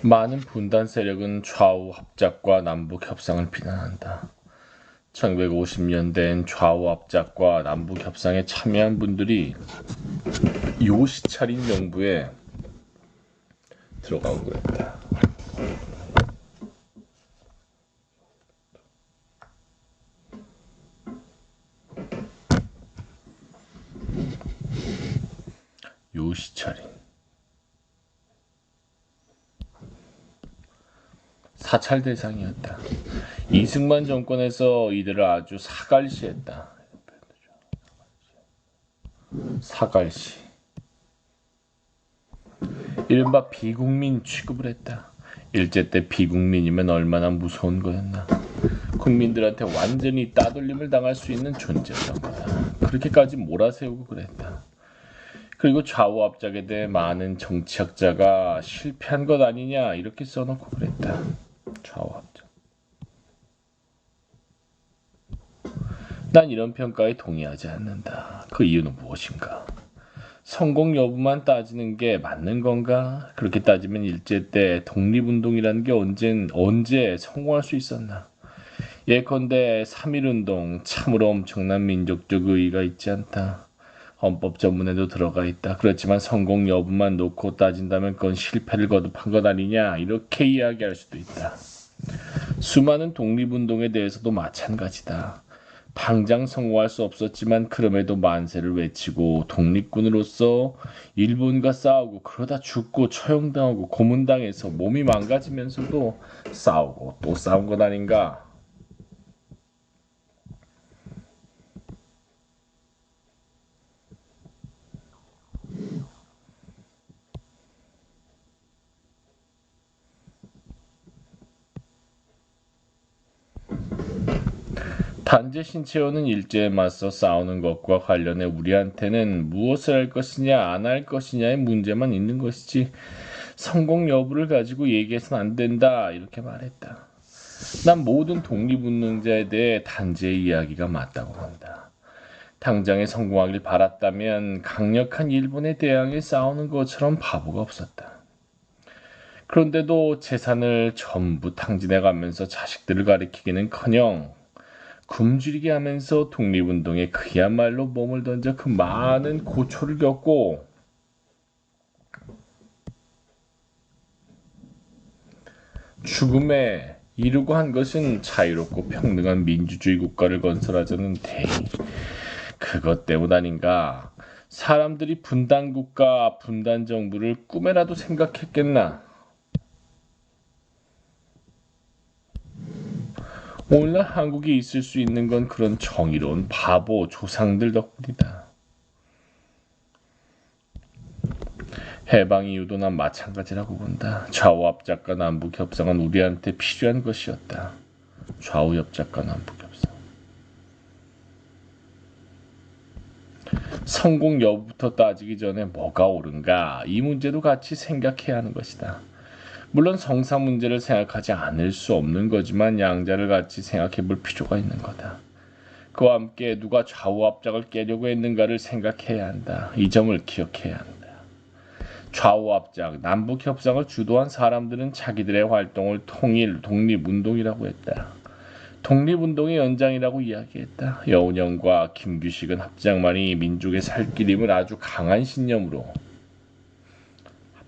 많은 분단 세력은 좌우 합작과 남북 협상을 비난한다. 1950년대엔 좌우 합작과 남북 협상에 참여한 분들이 요시차린 정부에 들어가고 그랬다. 요시차린 사찰 대상이었다. 이승만 정권에서 이들을 아주 사갈시했다. 사갈시. 이른바 비국민 취급을 했다. 일제 때 비국민이면 얼마나 무서운 거였나. 국민들한테 완전히 따돌림을 당할 수 있는 존재였던 거다. 그렇게까지 몰아세우고 그랬다. 그리고 좌우 합작에 대해 많은 정치학자가 실패한 것 아니냐 이렇게 써놓고 그랬다. 좌우 합작. 난 이런 평가에 동의하지 않는다. 그 이유는 무엇인가? 성공 여부만 따지는 게 맞는 건가? 그렇게 따지면 일제 때 독립운동이라는 게 언제 성공할 수 있었나? 예컨대 3.1운동 참으로 엄청난 민족적 의의가 있지 않다. 헌법 전문에도 들어가 있다. 그렇지만 성공 여부만 놓고 따진다면 그건 실패를 거듭한 것 아니냐 이렇게 이야기할 수도 있다. 수많은 독립운동에 대해서도 마찬가지다. 당장 성공할 수 없었지만 그럼에도 만세를 외치고 독립군으로서 일본과 싸우고 그러다 죽고 처형당하고 고문당해서 몸이 망가지면서도 싸우고 또 싸운 것 아닌가? 단재 신채호는 일제에 맞서 싸우는 것과 관련해 우리한테는 무엇을 할 것이냐 안 할 것이냐의 문제만 있는 것이지 성공 여부를 가지고 얘기해서는 안 된다 이렇게 말했다. 난 모든 독립운동자에 대해 단재의 이야기가 맞다고 본다. 당장에 성공하길 바랐다면 강력한 일본에 대항해 싸우는 것처럼 바보가 없었다. 그런데도 재산을 전부 탕진해가면서 자식들을 가리키기는커녕 굶주리게 하면서 독립운동에 그야말로 몸을 던져 그 많은 고초를 겪고 죽음에 이르고 한 것은 자유롭고 평등한 민주주의 국가를 건설하자는 대의. 그것 때문 아닌가? 사람들이 분단국가, 분단정부를 꿈에라도 생각했겠나? 오늘날 한국에 있을 수 있는 건 그런 정의로운 바보 조상들 덕분이다. 해방 이후도 난 마찬가지라고 본다. 좌우 합작과 남북 협상은 우리한테 필요한 것이었다. 좌우 협작과 남북 협상. 성공 여부부터 따지기 전에 뭐가 옳은가 이 문제도 같이 생각해야 하는 것이다. 물론 성사 문제를 생각하지 않을 수 없는 거지만 양자를 같이 생각해 볼 필요가 있는 거다. 그와 함께 누가 좌우 합작을 깨려고 했는가를 생각해야 한다. 이 점을 기억해야 한다. 좌우 합작, 남북 협상을 주도한 사람들은 자기들의 활동을 통일, 독립운동이라고 했다. 독립운동의 연장이라고 이야기했다. 여운형과 김규식은 합작만이 민족의 살길임을 아주 강한 신념으로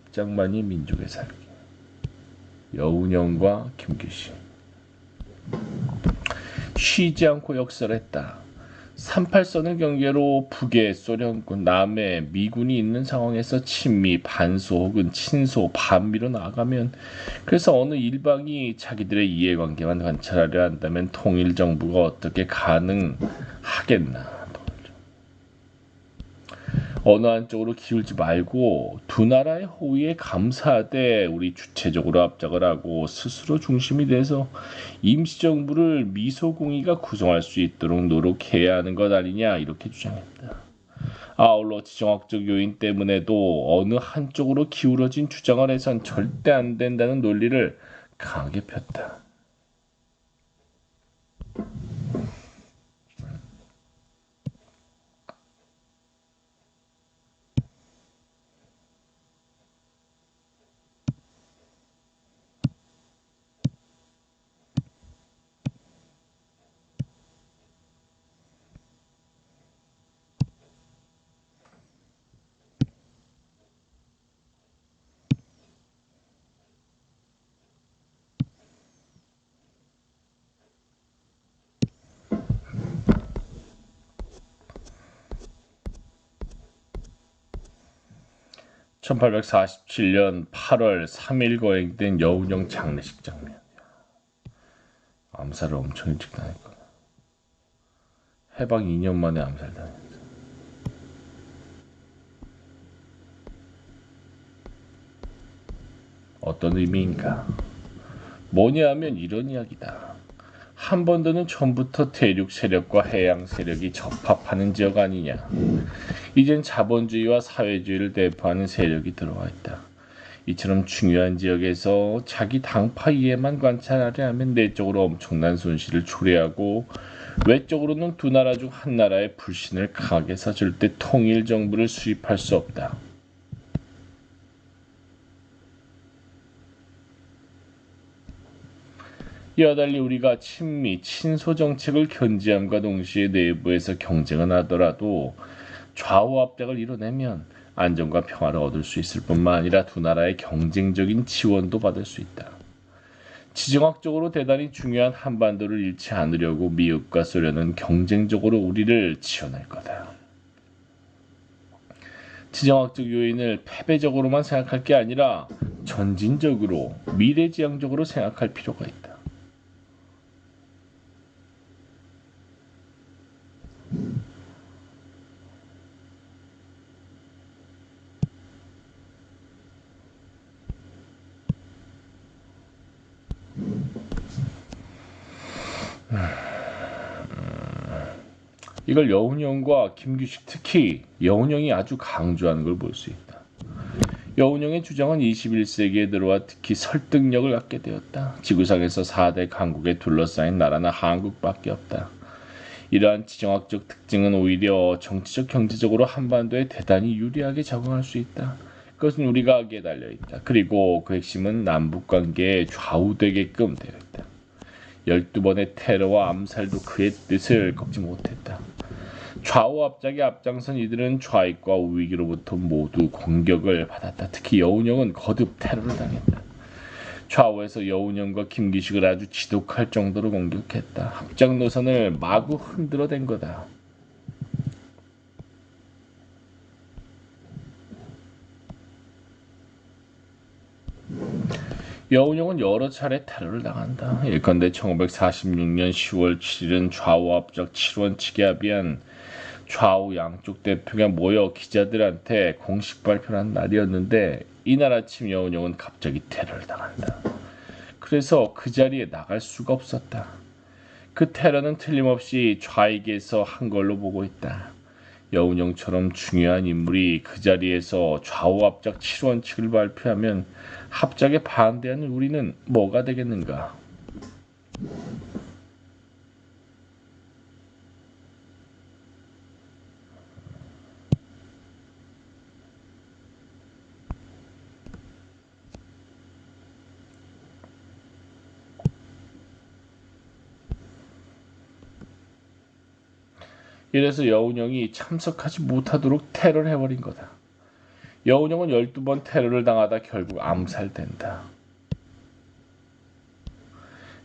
합작만이 민족의 살길. 여운형과 김규식 쉬지 않고 역설했다. 38선을 경계로 북에 소련군, 남에 미군이 있는 상황에서 친미, 반소 혹은 친소, 반미로 나아가면 그래서 어느 일방이 자기들의 이해관계만 관찰하려 한다면 통일정부가 어떻게 가능하겠나. 어느 한쪽으로 기울지 말고 두 나라의 호의에 감사하되 우리 주체적으로 합작을 하고 스스로 중심이 돼서 임시정부를 미소공의가 구성할 수 있도록 노력해야 하는 것 아니냐 이렇게 주장했다. 아울러 지정학적 요인 때문에도 어느 한쪽으로 기울어진 주장을 해선 절대 안 된다는 논리를 강하게 폈다. 1847년 8월 3일 거행된 여운형 장례식 장면. 암살을 엄청 일찍 당했거든. 해방 2년 만에 암살당했어. 어떤 의미인가? 뭐냐 하면 이런 이야기다. 한반도는 처음부터 대륙 세력과 해양 세력이 접합하는 지역 아니냐. 이젠 자본주의와 사회주의를 대표하는 세력이 들어와 있다. 이처럼 중요한 지역에서 자기 당파 이해만 관찰하려 하면 내적으로 엄청난 손실을 초래하고 외적으로는 두 나라 중 한 나라의 불신을 강하게 사 절대 통일 정부를 수립할 수 없다. 이와 달리 우리가 친미, 친소 정책을 견지함과 동시에 내부에서 경쟁을 하더라도 좌우 압작을 이뤄내면 안정과 평화를 얻을 수 있을 뿐만 아니라 두 나라의 경쟁적인 지원도 받을 수 있다. 지정학적으로 대단히 중요한 한반도를 잃지 않으려고 미국과 소련은 경쟁적으로 우리를 지원할 거다. 지정학적 요인을 패배적으로만 생각할 게 아니라 전진적으로 미래지향적으로 생각할 필요가 있다. 이걸 여운형과 김규식, 특히 여운형이 아주 강조하는 걸 볼 수 있다. 여운형의 주장은 21세기에 들어와 특히 설득력을 갖게 되었다. 지구상에서 4대 강국에 둘러싸인 나라는 한국밖에 없다. 이러한 지정학적 특징은 오히려 정치적 경제적으로 한반도에 대단히 유리하게 적응할 수 있다. 그것은 우리가 하기에 달려있다. 그리고 그 핵심은 남북관계에 좌우되게끔 되어 있다. 12번의 테러와 암살도 그의 뜻을 꺾지 못했다. 좌우 압작에 앞장선 이들은 좌익과 우익으로부터 모두 공격을 받았다. 특히 여운형은 거듭 테러를 당했다. 좌우에서 여운형과 김기식을 아주 지독할 정도로 공격했다. 합작 노선을 마구 흔들어댄 거다. 여운형은 여러 차례 테러를 당한다. 일컨대 1946년 10월 7일은 좌우 압작 7원 측에 합의한 좌우 양쪽 대표가 모여 기자들한테 공식 발표를 한 날이었는데 이날 아침 여운형은 갑자기 테러를 당한다. 그래서 그 자리에 나갈 수가 없었다. 그 테러는 틀림없이 좌익에서 한 걸로 보고 있다. 여운형처럼 중요한 인물이 그 자리에서 좌우 압작 7원칙을 발표하면 합작에 반대하는 우리는 뭐가 되겠는가? 이래서 여운형이 참석하지 못하도록 테러를 해버린 거다. 여운형은 12번 테러를 당하다 결국 암살된다.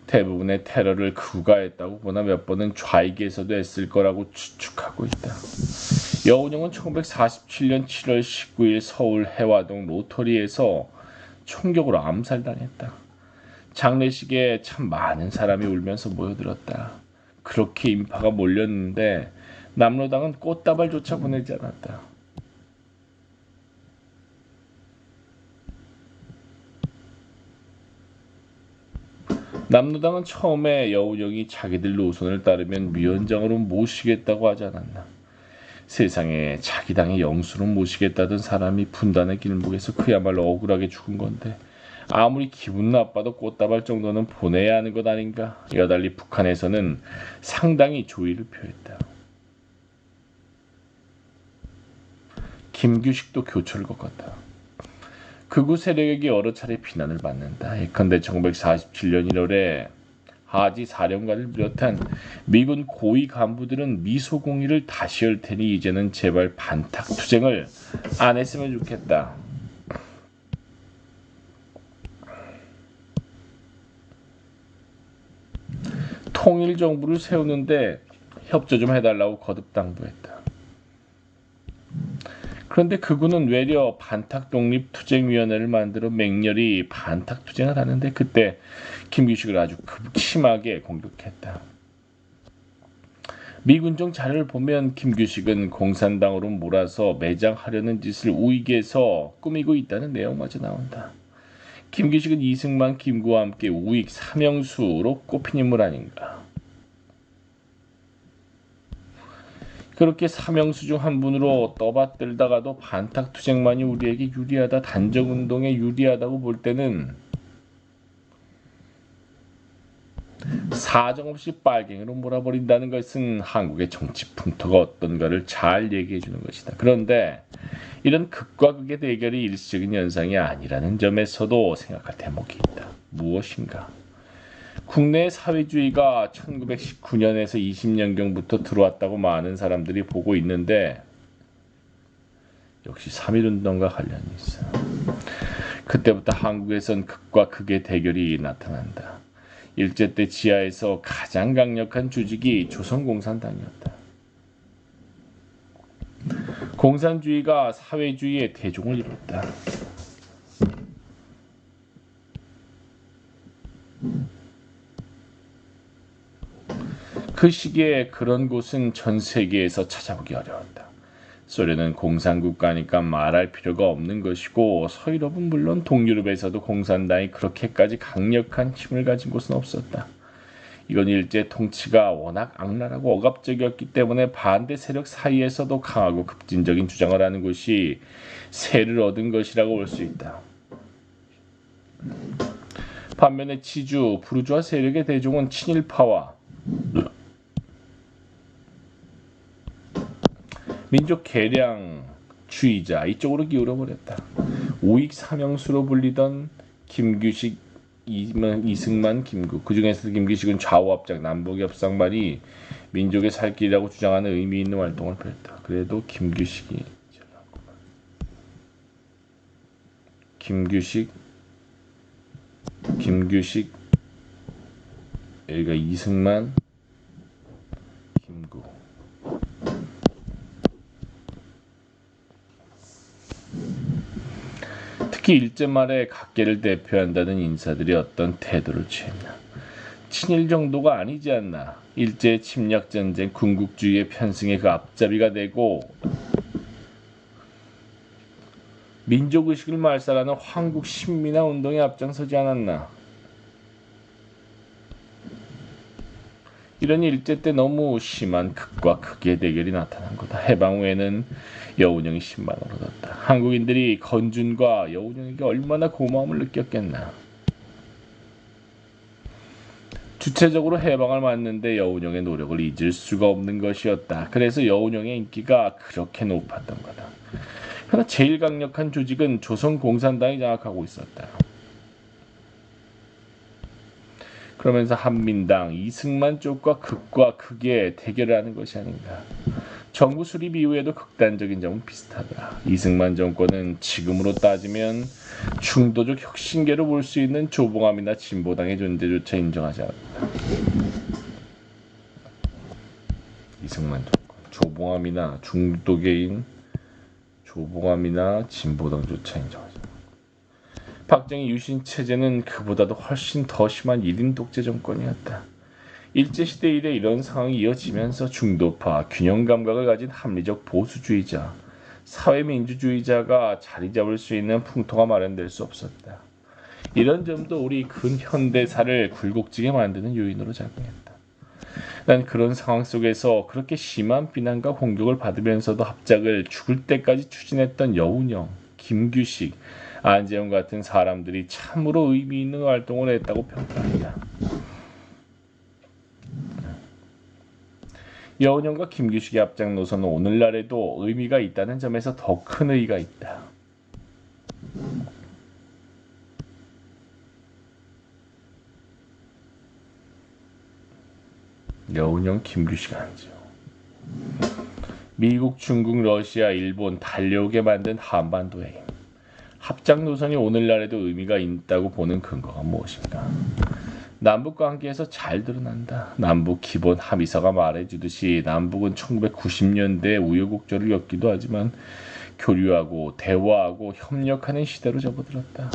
대부분의 테러를 그가 했다고 보나 몇 번은 좌익에서도 했을 거라고 추측하고 있다. 여운형은 1947년 7월 19일 서울 해화동 로터리에서 총격으로 암살당했다. 장례식에 참 많은 사람이 울면서 모여들었다. 그렇게 인파가 몰렸는데 남로당은 꽃다발조차 보내지 않았다. 남로당은 처음에 여운형이 자기들 노선을 따르면 위원장으로 모시겠다고 하지 않았나. 세상에 자기 당의 영수로 모시겠다던 사람이 분단의 길목에서 그야말로 억울하게 죽은 건데 아무리 기분 나빠도 꽃다발 정도는 보내야 하는 것 아닌가. 이와 달리 북한에서는 상당히 조의를 표했다. 김규식도 교초를 겪었다. 극우 세력에게 여러 차례 비난을 받는다. 예컨대 1947년 1월에 하지 사령관을 비롯한 미군 고위 간부들은 미소공의를 다시 열 테니 이제는 제발 반탁투쟁을 안 했으면 좋겠다. 통일정부를 세우는데 협조 좀 해달라고 거듭 당부했다. 그런데 그군은 외려 반탁독립투쟁위원회를 만들어 맹렬히 반탁투쟁을 하는데 그때 김규식을 아주 극심하게 공격했다. 미군정 자료를 보면 김규식은 공산당으로 몰아서 매장하려는 짓을 우익에서 꾸미고 있다는 내용마저 나온다. 김규식은 이승만, 김구와 함께 우익 삼형수로 꼽힌 인물 아닌가. 그렇게 삼형수 중 한 분으로 떠받들다가도 반탁투쟁만이 우리에게 유리하다, 단정운동에 유리하다고 볼 때는 사정없이 빨갱이로 몰아버린다는 것은 한국의 정치 풍토가 어떤가를 잘 얘기해 주는 것이다. 그런데 이런 극과 극의 대결이 일시적인 현상이 아니라는 점에서도 생각할 대목이 있다. 무엇인가? 국내 사회주의가 1919년에서 20년경부터 들어왔다고 많은 사람들이 보고 있는데 역시 3.1운동과 관련이 있어. 그때부터 한국에선 극과 극의 대결이 나타난다. 일제 때 지하에서 가장 강력한 조직이 조선공산당이었다. 공산주의가 사회주의의 대종을 이뤘다. 그 시기에 그런 곳은 전 세계에서 찾아보기 어려웠다. 소련은 공산국가니까 말할 필요가 없는 것이고 서유럽은 물론 동유럽에서도 공산당이 그렇게까지 강력한 힘을 가진 곳은 없었다. 이건 일제 통치가 워낙 악랄하고 억압적이었기 때문에 반대 세력 사이에서도 강하고 급진적인 주장을 하는 곳이 세를 얻은 것이라고 볼 수 있다. 반면에 지주, 부르주아 세력의 대종은 친일파와 민족 개량주의자 이쪽으로 기울어버렸다. 우익 삼형수로 불리던 김규식, 이승만, 김구, 그 중에서도 김규식은 좌우합작 남북협상만이 민족의 살 길이라고 주장하는 의미 있는 활동을 펼쳤다. 그래도 김규식, 여기가 이승만, 김구. 특히 일제 말에 각계를 대표한다는 인사들이 어떤 태도를 취했나. 친일 정도가 아니지 않나. 일제 침략전쟁 군국주의의 편승에 그 앞잡이가 되고 민족의식을 말살하는 황국 신민화 운동에 앞장서지 않았나. 이런 일제 때 너무 심한 극과 극의 대결이 나타난 거다. 해방 후에는 여운형이 10만원을 얻었다. 한국인들이 건준과 여운형에게 얼마나 고마움을 느꼈겠나. 주체적으로 해방을 맞는데 여운형의 노력을 잊을 수가 없는 것이었다. 그래서 여운형의 인기가 그렇게 높았던 거다. 그러나 제일 강력한 조직은 조선공산당이 장악하고 있었다. 그러면서 한민당, 이승만 쪽과 극과 극의 대결을 하는 것이 아닌가. 정부 수립 이후에도 극단적인 점은 비슷하다. 이승만 정권은 지금으로 따지면 중도적 혁신계로 볼 수 있는 조봉암이나 진보당의 존재조차 인정하지 않았다. 이승만 정권, 조봉암이나 중도계인 조봉암이나 진보당조차 인정하지 않았다. 박정희 유신 체제는 그보다도 훨씬 더 심한 1인 독재 정권이었다. 일제시대 이래 이런 상황이 이어지면서 중도파, 균형 감각을 가진 합리적 보수주의자, 사회민주주의자가 자리 잡을 수 있는 풍토가 마련될 수 없었다. 이런 점도 우리 근현대사를 굴곡지게 만드는 요인으로 작용했다. 난 그런 상황 속에서 그렇게 심한 비난과 공격을 받으면서도 합작을 죽을 때까지 추진했던 여운형, 김규식, 안재홍 같은 사람들이 참으로 의미 있는 활동을 했다고 평가한다. 여운형과 김규식의 합작 노선은 오늘날에도 의미가 있다는 점에서 더 큰 의의가 있다. 여운형, 김규식, 안재홍. 미국, 중국, 러시아, 일본 달려오게 만든 한반도의 힘. 합작 노선이 오늘날에도 의미가 있다고 보는 근거가 무엇인가? 남북 관계에서 잘 드러난다. 남북 기본 합의서가 말해주듯이 남북은 1990년대에 우여곡절을 겪기도 하지만 교류하고 대화하고 협력하는 시대로 접어들었다.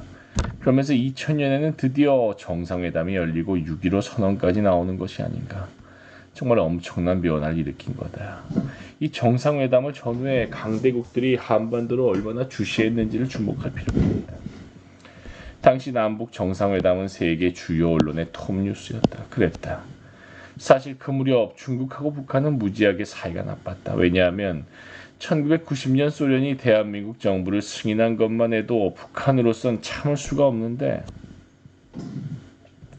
그러면서 2000년에는 드디어 정상회담이 열리고 6.15 선언까지 나오는 것이 아닌가. 정말 엄청난 변화를 일으킨 거다. 이 정상회담을 전후에 강대국들이 한반도를 얼마나 주시했는지를 주목할 필요가 있다. 당시 남북 정상회담은 세계 주요 언론의 톱뉴스였다. 그랬다. 사실 그 무렵 중국하고 북한은 무지하게 사이가 나빴다. 왜냐하면 1990년 소련이 대한민국 정부를 승인한 것만 해도 북한으로선 참을 수가 없는데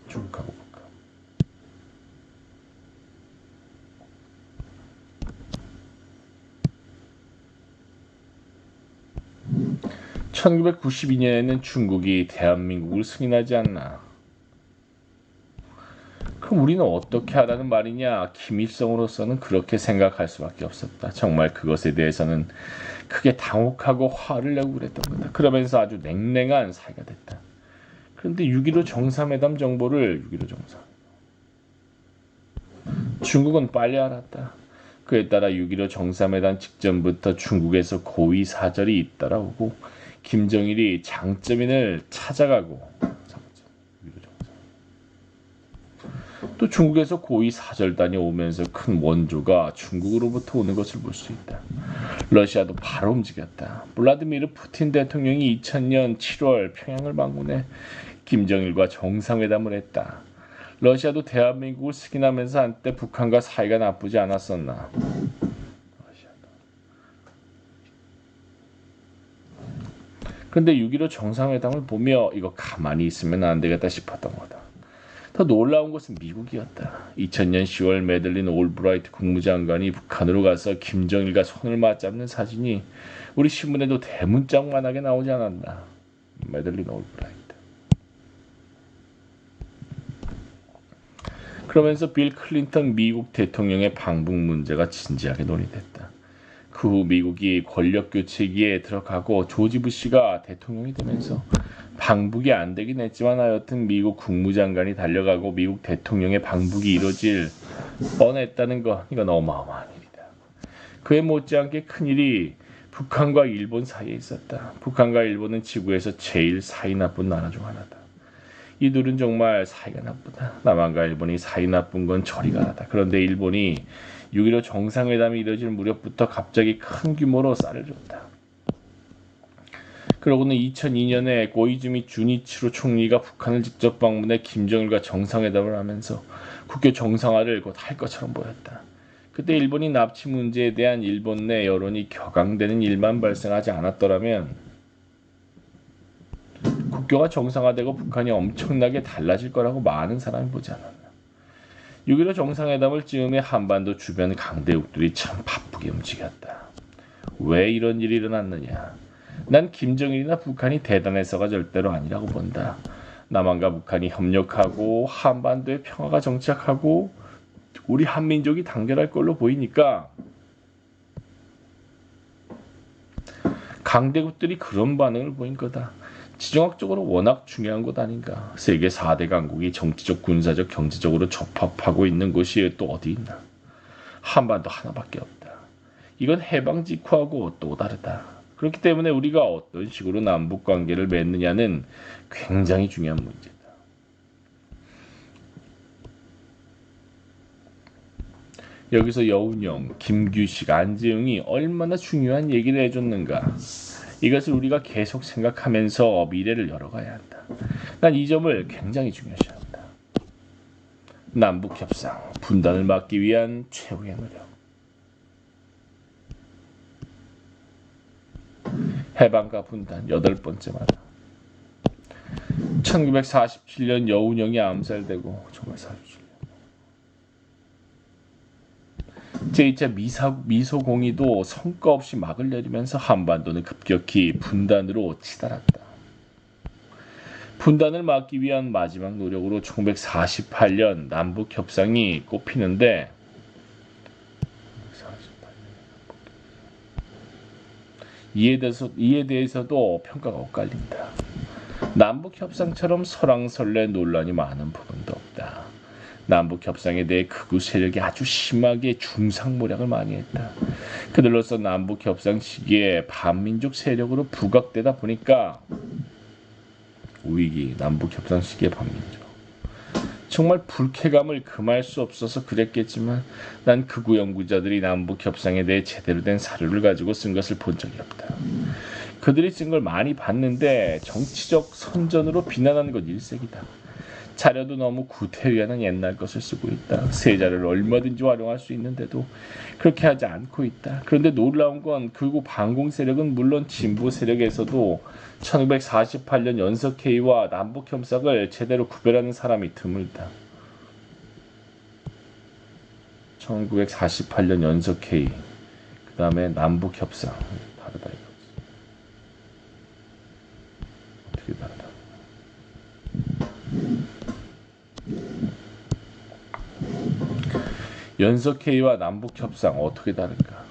중국하고 북한. 1992년에는 중국이 대한민국을 승인하지 않나. 그럼 우리는 어떻게 하라는 말이냐? 김일성으로서는 그렇게 생각할 수밖에 없었다. 정말 그것에 대해서는 크게 당혹하고 화를 내고 그랬던 거다. 그러면서 아주 냉랭한 사이가 됐다. 그런데 6.15 정상회담 정보를 6.15 정상 중국은 빨리 알았다. 그에 따라 6.15 정상회담 직전부터 중국에서 고위 사절이 잇따라오고 김정일이 장점인을 찾아가고 또 중국에서 고위 사절단이 오면서 큰 원조가 중국으로부터 오는 것을 볼 수 있다. 러시아도 바로 움직였다. 블라디미르 푸틴 대통령이 2000년 7월 평양을 방문해 김정일과 정상회담을 했다. 러시아도 대한민국을 승인하면서 한때 북한과 사이가 나쁘지 않았었나. 그런데 6.15 정상회담을 보며 이거 가만히 있으면 안 되겠다 싶었던 거다. 더 놀라운 것은 미국이었다. 2000년 10월 매들린 올브라이트 국무장관이 북한으로 가서 김정일과 손을 맞잡는 사진이 우리 신문에도 대문짝만하게 나오지 않았나. 매들린 올브라이트. 그러면서 빌 클린턴 미국 대통령의 방북 문제가 진지하게 논의됐다. 그 후 미국이 권력교체기에 들어가고 조지 부시가 대통령이 되면서 방북이 안 되긴 했지만 하여튼 미국 국무장관이 달려가고 미국 대통령의 방북이 이뤄질 뻔했다는 것, 이건 어마어마한 일이다. 그에 못지않게 큰일이 북한과 일본 사이에 있었다. 북한과 일본은 지구에서 제일 사이 나쁜 나라 중 하나다. 이 둘은 정말 사이가 나쁘다. 남한과 일본이 사이 나쁜 건 저리 가라다. 그런데 일본이 6.15 정상회담이 이뤄질 무렵부터 갑자기 큰 규모로 쌀을 줬다. 그러고는 2002년에 고이즈미 주니치로 총리가 북한을 직접 방문해 김정일과 정상회담을 하면서 국교 정상화를 곧 할 것처럼 보였다. 그때 일본이 납치 문제에 대한 일본 내 여론이 격앙되는 일만 발생하지 않았더라면 국교가 정상화되고 북한이 엄청나게 달라질 거라고 많은 사람이 보지 않았나. 6.15 정상회담을 즈음해 한반도 주변 강대국들이 참 바쁘게 움직였다. 왜 이런 일이 일어났느냐. 난 김정일이나 북한이 대단해서가 절대로 아니라고 본다. 남한과 북한이 협력하고 한반도의 평화가 정착하고 우리 한민족이 단결할 걸로 보이니까 강대국들이 그런 반응을 보인 거다. 지정학적으로 워낙 중요한 것 아닌가. 세계 4대 강국이 정치적, 군사적, 경제적으로 접합하고 있는 곳이 또 어디 있나. 한반도 하나밖에 없다. 이건 해방 직후하고 또 다르다. 그렇기 때문에 우리가 어떤 식으로 남북관계를 맺느냐는 굉장히 중요한 문제다. 여기서 여운형, 김규식, 안재용이 얼마나 중요한 얘기를 해줬는가. 이것을 우리가 계속 생각하면서 미래를 열어가야 한다. 난 이 점을 굉장히 중요시한다. 남북협상, 분단을 막기 위한 최후의 노력. 해방과 분단 8번째 마다 1947년 여운형이 암살되고 1947년 제2차 미소공의도 성과 없이 막을 내리면서 한반도는 급격히 분단으로 치달았다. 분단을 막기 위한 마지막 노력으로 1948년 남북협상이 꼽히는데 이에 대해서도 평가가 엇갈린다. 남북협상처럼 설왕설래 논란이 많은 부분도 없다. 남북 협상에 대해 극우 세력이 아주 심하게 중상모략을 많이 했다. 그들로서 남북 협상 시기에 반민족 세력으로 부각되다 보니까 우익이 남북 협상 시기에 반민족. 정말 불쾌감을 금할 수 없어서 그랬겠지만 난 극우 연구자들이 남북 협상에 대해 제대로 된 사료를 가지고 쓴 것을 본 적이 없다. 그들이 쓴 걸 많이 봤는데 정치적 선전으로 비난하는 건 일색이다. 자료도 너무 구태의연한 옛날 것을 쓰고 있다. 새 자료를 얼마든지 활용할 수 있는데도 그렇게 하지 않고 있다. 그런데 놀라운 건 극우 반공 세력은 물론 진보 세력에서도 1948년 연석회의와 남북 협상을 제대로 구별하는 사람이 드물다. 1948년 연석회의, 그 다음에 남북 협상 다르다 이거지. 어떻게 다르다? 연석회의와 남북 협상 어떻게 다른가?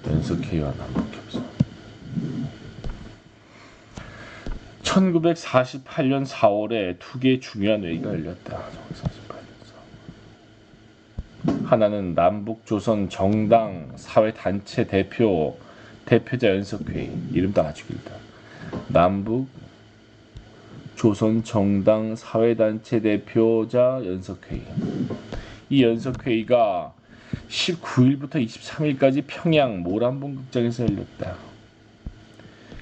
연석회의와 남북 협상. 1948년 4월에 두 개의 중요한 회의가 열렸다. 1948년 4월. 하나는 남북조선 정당 사회단체 대표자 연석회의. 이름도 아주 길다. 남북조선 정당 사회단체 대표자 연석회의. 이 연석회의가 19일부터 23일까지 평양 모란봉 극장에서 열렸다.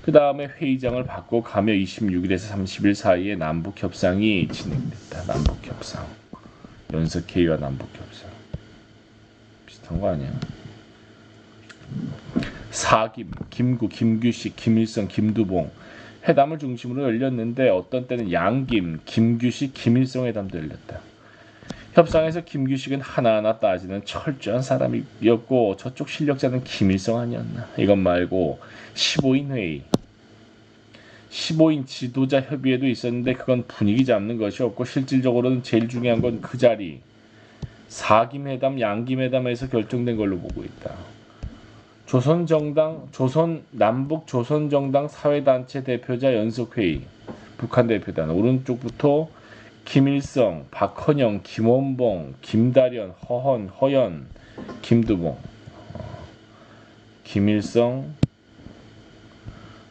그 다음에 회의장을 바꿔 가며 26일에서 30일 사이에 남북협상이 진행됐다. 남북협상. 연석회의와 남북협상. 비슷한 거 아니야? 사김, 김구, 김규식, 김일성, 김두봉 회담을 중심으로 열렸는데 어떤 때는 양김, 김규식, 김일성 회담도 열렸다. 협상에서 김규식은 하나하나 따지는 철저한 사람이었고 저쪽 실력자는 김일성 아니었나. 이것 말고 15인 회의, 15인 지도자 협의회도 있었는데 그건 분위기 잡는 것이었고 실질적으로는 제일 중요한 건 그 자리 사김회담, 양김회담에서 결정된 걸로 보고 있다. 남북조선정당 사회단체 대표자 연석회의, 북한 대표단 오른쪽부터 김일성, 박헌영, 김원봉, 김다련, 허연, 김두봉. 김일성,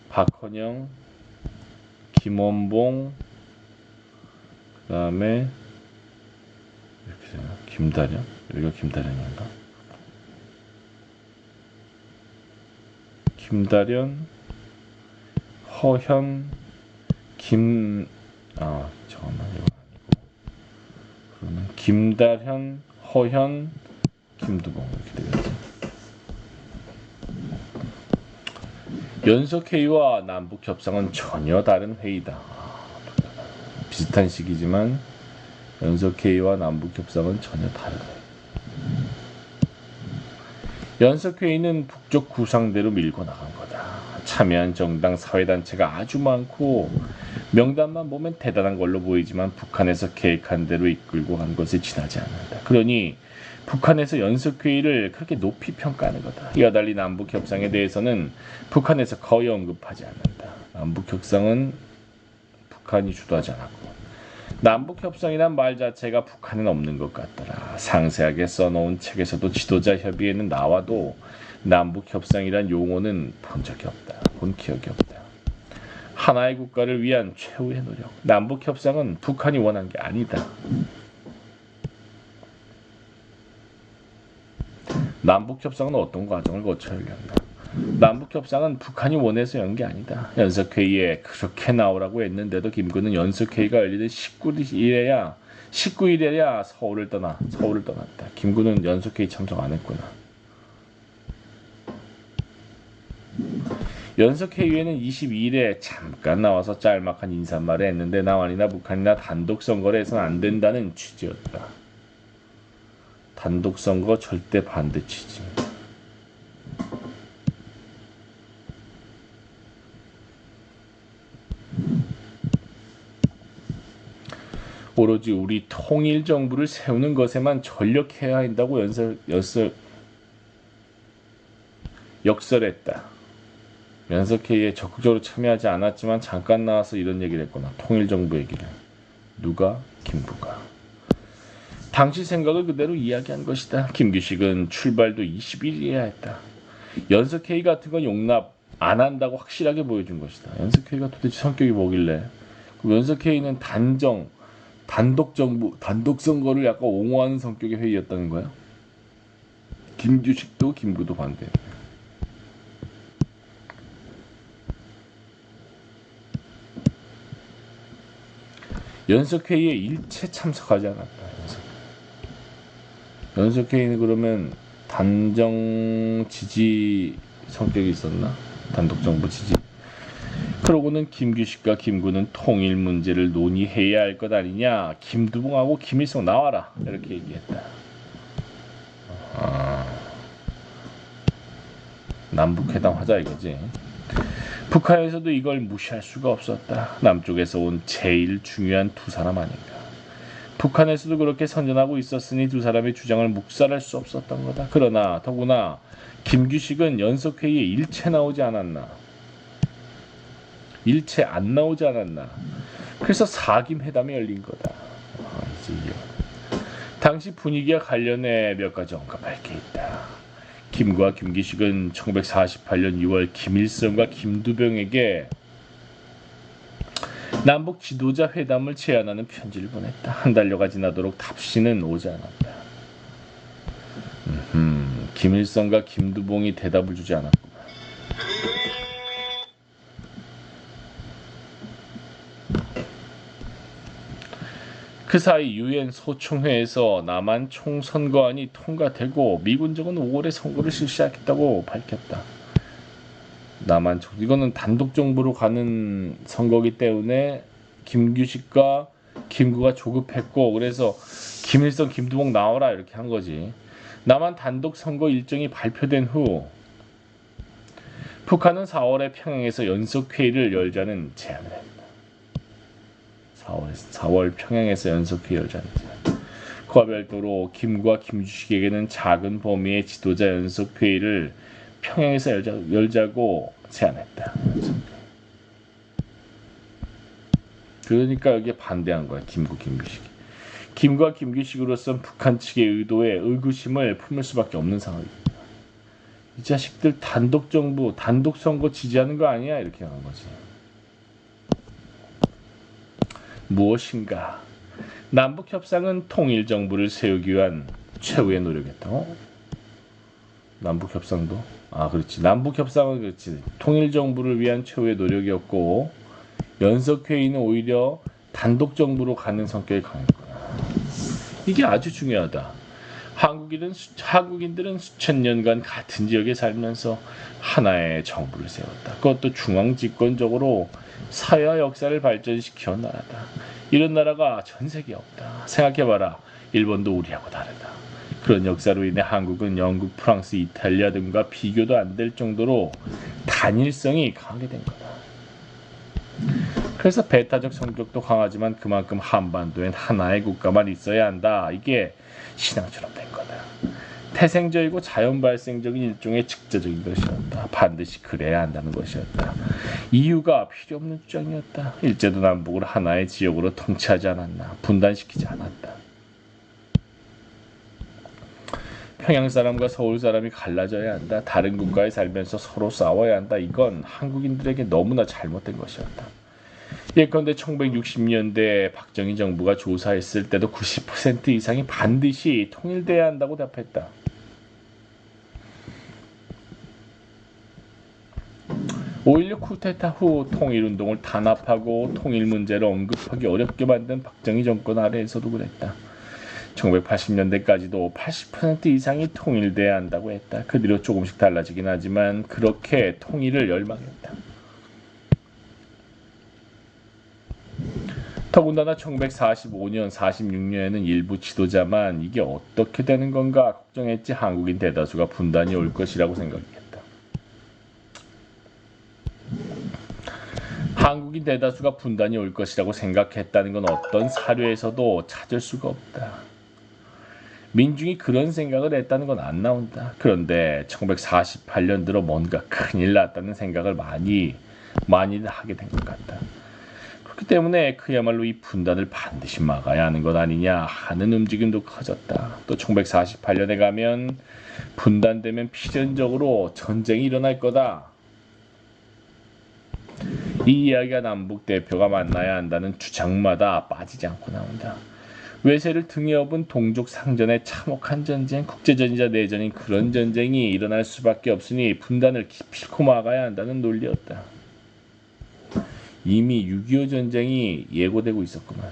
박헌영, 김원봉, 그 다음에 이렇게 되나? 김다련? 여기가 김다련인가? 김다련, 허현, 잠깐만 이거 아니고 그러면 김다현, 허현, 김두봉 이렇게 되겠지. 연석회의와 남북협상은 전혀 다른 회의다. 비슷한 시기지만 연석회의와 남북협상은 전혀 다르다. 연석회의는 북쪽 구상대로 밀고 나간 거다. 참여한 정당 사회단체가 아주 많고 명단만 보면 대단한 걸로 보이지만 북한에서 계획한 대로 이끌고 간 것에 지나지 않는다. 그러니 북한에서 연석회의를 그렇게 높이 평가하는 거다. 이와 달리 남북협상에 대해서는 북한에서 거의 언급하지 않는다. 남북협상은 북한이 주도하지 않았고 남북협상이란 말 자체가 북한은 없는 것 같더라. 상세하게 써놓은 책에서도 지도자 협의회는 나와도 남북협상이란 용어는 본 적이 없다. 본 기억이 없다. 하나의 국가를 위한 최후의 노력. 남북협상은 북한이 원한 게 아니다. 남북협상은 어떤 과정을 거쳐 열렸나? 남북협상은 북한이 원해서 연 게 아니다. 연석회의에 그렇게 나오라고 했는데도 김구는 연석회의가 열리는 19일에야 서울을 떠났다. 김구는 연석회의 참석 안 했구나. 연석회의에는 22일에 잠깐 나와서 짤막한 인사말을 했는데 남한이나 북한이나 단독선거를 해서는 안 된다는 취지였다. 단독선거 절대 반대 취지. 오로지 우리 통일 정부를 세우는 것에만 전력해야 한다고 역설했다. 연석회의에 적극적으로 참여하지 않았지만 잠깐 나와서 이런 얘기를 했구나. 통일정부 얘기를. 누가? 김부가. 당시 생각을 그대로 이야기한 것이다. 김규식은 출발도 20일이어야 했다. 연석회의 같은 건 용납 안 한다고 확실하게 보여준 것이다. 연석회의가 도대체 성격이 뭐길래? 그럼 연석회의는 단독정부, 단독선거를 약간 옹호하는 성격의 회의였다는 거야? 김규식도 김구도 반대. 연석회의에 일체 참석하지 않았다. 연석회의는 그러면 단정 지지 성격이 있었나? 단독정부 지지. 그러고는 김규식과 김구는 통일 문제를 논의해야 할 것 아니냐. 김두봉하고 김일성 나와라. 이렇게 얘기했다. 남북회담 하자 이거지. 북한에서도 이걸 무시할 수가 없었다. 남쪽에서 온 제일 중요한 두 사람 아닌가. 북한에서도 그렇게 선전하고 있었으니 두 사람의 주장을 묵살할 수 없었던 거다. 그러나 더구나 김규식은 연석회의에 일체 나오지 않았나. 일체 안 나오지 않았나. 그래서 사김회담이 열린 거다. 당시 분위기와 관련해 몇 가지 언급할 게 있다. 김구와 김규식은 1948년 6월 김일성과 김두병에게 남북 지도자 회담을 제안하는 편지를 보냈다. 한 달여가 지나도록 답신은 오지 않았다. 김일성과 김두봉이 대답을 주지 않았구나. 그 사이 유엔 소총회에서 남한 총선거안이 통과되고 미군정은 5월에 선거를 실시하겠다고 밝혔다. 남한 총 이거는 단독 정부로 가는 선거기 때문에 김규식과 김구가 조급했고 그래서 김일성, 김두봉 나와라 이렇게 한 거지. 남한 단독 선거 일정이 발표된 후 북한은 4월에 평양에서 연석회의를 열자는 제안을 했다. 4월 평양에서 연석회의 열자는 제안. 그와 별도로 김구와 김규식에게는 작은 범위의 지도자 연석회의를 평양에서 열자고 제안했다. 그러니까 여기에 반대한 거야. 김구, 김규식이. 김구와 김규식으로선 북한 측의 의도에 의구심을 품을 수밖에 없는 상황입니다. 이 자식들 단독 정부, 단독 선거 지지하는 거 아니야? 이렇게 한 거지. 무엇인가? 남북 협상은 통일 정부를 세우기 위한 최후의 노력이었다. 남북 협상도 그렇지. 남북 협상은 그렇지. 통일 정부를 위한 최후의 노력이었고 연석회의는 오히려 단독 정부로 가는 성격이 강했구나. 이게 아주 중요하다. 한국인들은 수천 년간 같은 지역에 살면서 하나의 정부를 세웠다. 그것도 중앙 집권적으로 사회와 역사를 발전시켜 나라다. 이런 나라가 전 세계에 없다. 생각해봐라. 일본도 우리하고 다르다. 그런 역사로 인해 한국은 영국, 프랑스, 이탈리아 등과 비교도 안 될 정도로 단일성이 강하게 된 거다. 그래서 배타적 성격도 강하지만 그만큼 한반도엔 하나의 국가만 있어야 한다. 이게 신앙처럼 된 거다. 태생적이고 자연 발생적인 일종의 직접적인 것이었다. 반드시 그래야 한다는 것이었다. 이유가 필요 없는 주장이었다. 일제도 남북을 하나의 지역으로 통치하지 않았나. 분단시키지 않았다. 평양 사람과 서울 사람이 갈라져야 한다. 다른 국가에 살면서 서로 싸워야 한다. 이건 한국인들에게 너무나 잘못된 것이었다. 예컨대 1960년대 박정희 정부가 조사했을 때도 90% 이상이 반드시 통일돼야 한다고 답했다. 5.16 쿠데타 후 통일운동을 단합하고 통일 문제를 언급하기 어렵게 만든 박정희 정권 아래에서도 그랬다. 1980년대까지도 80% 이상이 통일돼야 한다고 했다. 그 뒤로 조금씩 달라지긴 하지만 그렇게 통일을 열망했다. 더군다나 1945년, 46년에는 일부 지도자만 이게 어떻게 되는 건가 걱정했지 한국인 대다수가 분단이 올 것이라고 생각했다. 한국인 대다수가 분단이 올 것이라고 생각했다는 건 어떤 사료에서도 찾을 수가 없다. 민중이 그런 생각을 했다는 건 안 나온다. 그런데 1948년 들어 뭔가 큰일 났다는 생각을 많이들 하게 된 것 같다. 그렇기 때문에 그야말로 이 분단을 반드시 막아야 하는 것 아니냐 하는 움직임도 커졌다. 또 1948년에 가면 분단되면 필연적으로 전쟁이 일어날 거다. 이 이야기가 남북 대표가 만나야 한다는 주장마다 빠지지 않고 나온다. 외세를 등에 업은 동족 상전의 참혹한 전쟁, 국제전이자 내전인 그런 전쟁이 일어날 수밖에 없으니 분단을 기필코 막아야 한다는 논리였다. 이미 6.25 전쟁이 예고되고 있었구만.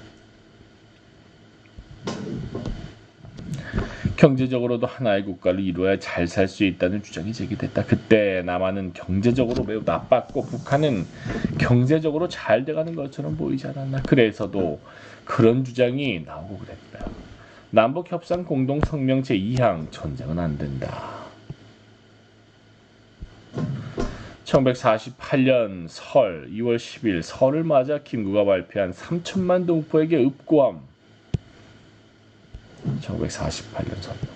경제적으로도 하나의 국가를 이루어야 잘 살 수 있다는 주장이 제기됐다. 그때 남한은 경제적으로 매우 나빴고 북한은 경제적으로 잘 돼가는 것처럼 보이지 않았나. 그래서도 그런 주장이 나오고 그랬다. 남북협상 공동성명 제2항 전쟁은 안 된다. 1948년 설 2월 10일 설을 맞아 김구가 발표한 3천만 동포에게 읍고함. 1948년 선동.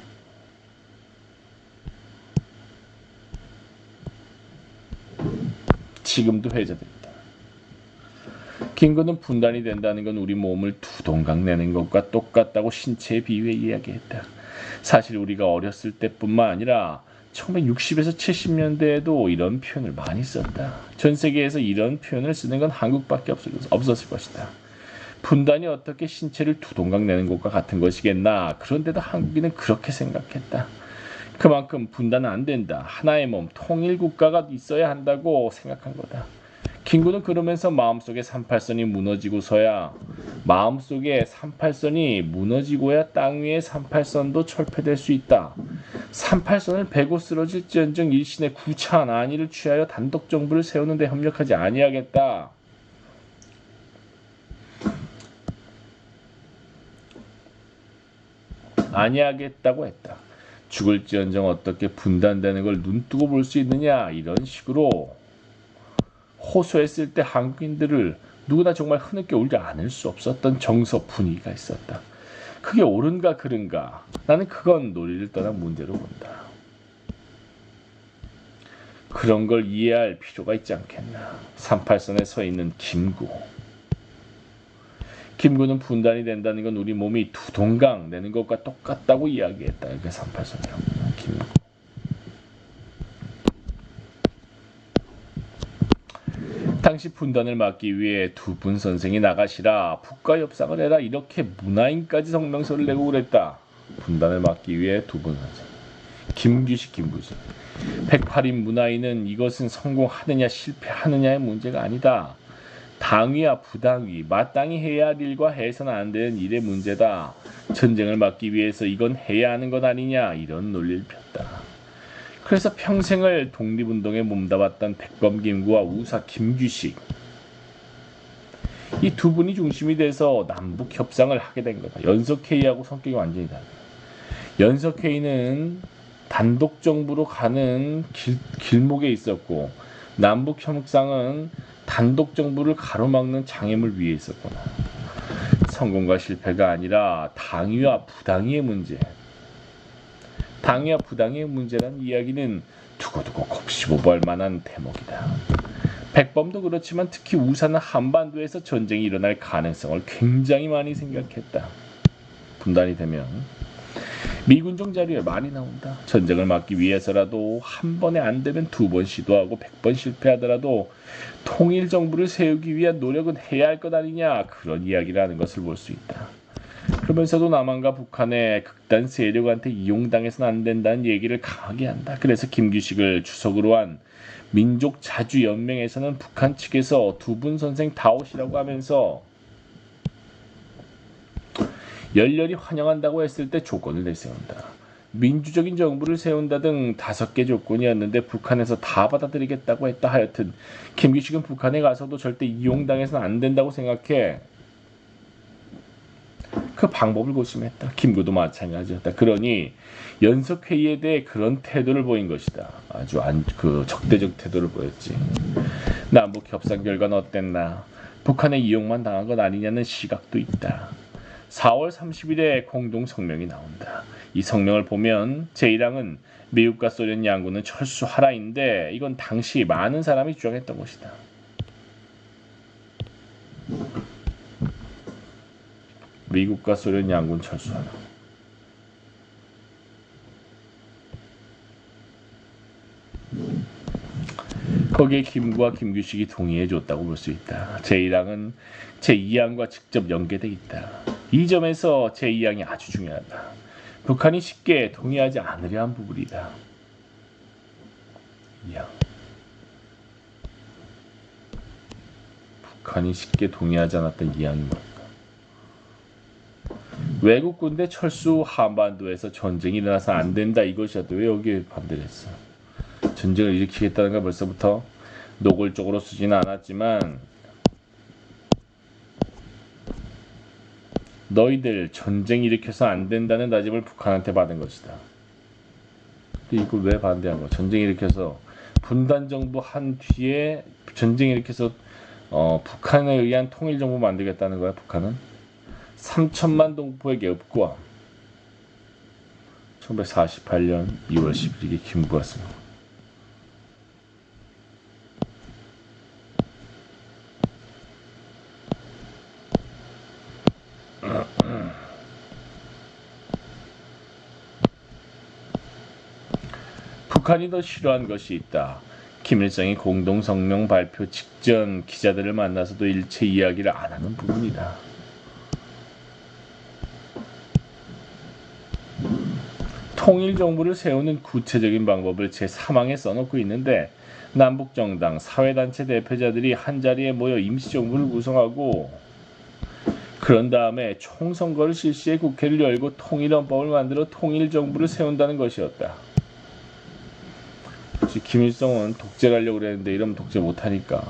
지금도 회자됩니다. 김구는 분단이 된다는 건 우리 몸을 두 동강 내는 것과 똑같다고 신체에 비유해 이야기했다. 사실 우리가 어렸을 때뿐만 아니라 1960에서 70년대에도 이런 표현을 많이 썼다. 전 세계에서 이런 표현을 쓰는 건 한국밖에 없었을 것이다. 분단이 어떻게 신체를 두 동강 내는 것과 같은 것이겠나. 그런데도 한국인은 그렇게 생각했다. 그만큼 분단은 안 된다. 하나의 몸, 통일 국가가 있어야 한다고 생각한 거다. 김구는 그러면서 마음속에 38선이 무너지고야 땅 위에 38선도 철폐될 수 있다. 38선을 베고 쓰러질지언정 일신의 구차한 안위를 취하여 단독 정부를 세우는 데 협력하지 아니하겠다. 아니하겠다고 했다. 죽을지언정 어떻게 분단되는 걸 눈뜨고 볼 수 있느냐, 이런 식으로 호소했을 때 한국인들을 누구나 정말 흐느껴 울지 않을 수 없었던 정서 분위기가 있었다. 그게 옳은가 그른가, 나는 그건 논리를 떠난 문제로 본다. 그런 걸 이해할 필요가 있지 않겠나. 38선에 서 있는 김구는 분단이 된다는 건 우리 몸이 두 동강 내는 것과 똑같다고 이야기했다. 이게 38선이라고. 김구. 당시 분단을 막기 위해 두 분 선생이 나가시라 북과 협상을 해라, 이렇게 문화인까지 성명서를 내고 그랬다. 분단을 막기 위해 두 분 선생, 김규식, 김부진. 108인 문화인은 이것은 성공하느냐 실패하느냐의 문제가 아니다. 당위와 부당위, 마땅히 해야 할 일과 해서는 안 되는 일의 문제다. 전쟁을 막기 위해서 이건 해야 하는 것 아니냐, 이런 논리를 폈다. 그래서 평생을 독립운동에 몸담았던 백범김구와 우사 김규식, 이 두 분이 중심이 돼서 남북 협상을 하게 된 거다. 연석회의하고 성격이 완전히 다르다. 연석회의는 단독 정부로 가는 길목에 있었고, 남북 협상은 단독 정부를 가로막는 장애물 위에 있었구나. 성공과 실패가 아니라 당위와 부당위의 문제. 당위와 부당위의 문제란 이야기는 두고두고 곱씹어볼 만한 대목이다. 백범도 그렇지만 특히 우사는 한반도에서 전쟁이 일어날 가능성을 굉장히 많이 생각했다. 분단이 되면 미군정 자료에 많이 나온다. 전쟁을 막기 위해서라도 한 번에 안 되면 두 번 시도하고 100번 실패하더라도 통일 정부를 세우기 위한 노력은 해야 할 것 아니냐, 그런 이야기를 하는 것을 볼 수 있다. 그러면서도 남한과 북한의 극단 세력한테 이용당해서는 안 된다는 얘기를 강하게 한다. 그래서 김규식을 주석으로 한 민족자주연맹에서는 북한 측에서 두 분 선생 다오시라고 하면서 열렬히 환영한다고 했을 때 조건을 내세운다. 민주적인 정부를 세운다 등 5개 조건이었는데 북한에서 다 받아들이겠다고 했다. 하여튼 김규식은 북한에 가서도 절대 이용당해서는 안 된다고 생각해 그 방법을 고심했다. 김구도 마찬가지였다. 그러니 연석회의에 대해 그런 태도를 보인 것이다. 아주 적대적 태도를 보였지. 남북 협상 결과는 어땠나? 북한에 이용만 당한 건 아니냐는 시각도 있다. 4월 30일에 공동 성명이 나온다. 이 성명을 보면 제1항은 미국과 소련 양군은 철수하라인데 이건 당시 많은 사람이 주장했던 것이다. 미국과 소련 양군 철수하라. 거기에 김구와 김규식이 동의해줬다고 볼 수 있다. 제1항은 제2항과 직접 연계돼 있다. 이 점에서 제2항이 아주 중요하다. 북한이 쉽게 동의하지 않으려 한 부분이다. 2항. 북한이 쉽게 동의하지 않았던 2항이 뭘까? 외국 군대 철수, 한반도에서 전쟁이 일어나서 안 된다 이것이어도 왜 여기에 반대를 했어? 전쟁을 일으키겠다는 걸 벌써부터 노골적으로 쓰지는 않았지만 너희들 전쟁 일으켜서 안 된다는 다짐을 북한한테 받은 것이다. 근데 이걸 왜 반대한 거야? 전쟁 일으켜서 분단 정부 한 뒤에 전쟁 일으켜서 북한에 의한 통일 정부 만들겠다는 거야. 북한은 3천만 동포에게 읍구함. 1948년 2월 11일에 김구가 쓴 거. 북한이 더 싫어한 것이 있다. 김일성이 공동성명 발표 직전 기자들을 만나서도 일체 이야기를 안 하는 부분이다. 통일정부를 세우는 구체적인 방법을 제3항에 써놓고 있는데 남북정당, 사회단체 대표자들이 한자리에 모여 임시정부를 구성하고 그런 다음에 총선거를 실시해 국회를 열고 통일헌법을 만들어 통일정부를 세운다는 것이었다. 김일성은 독재를 하려고 그랬는데 이러면 독재 못하니까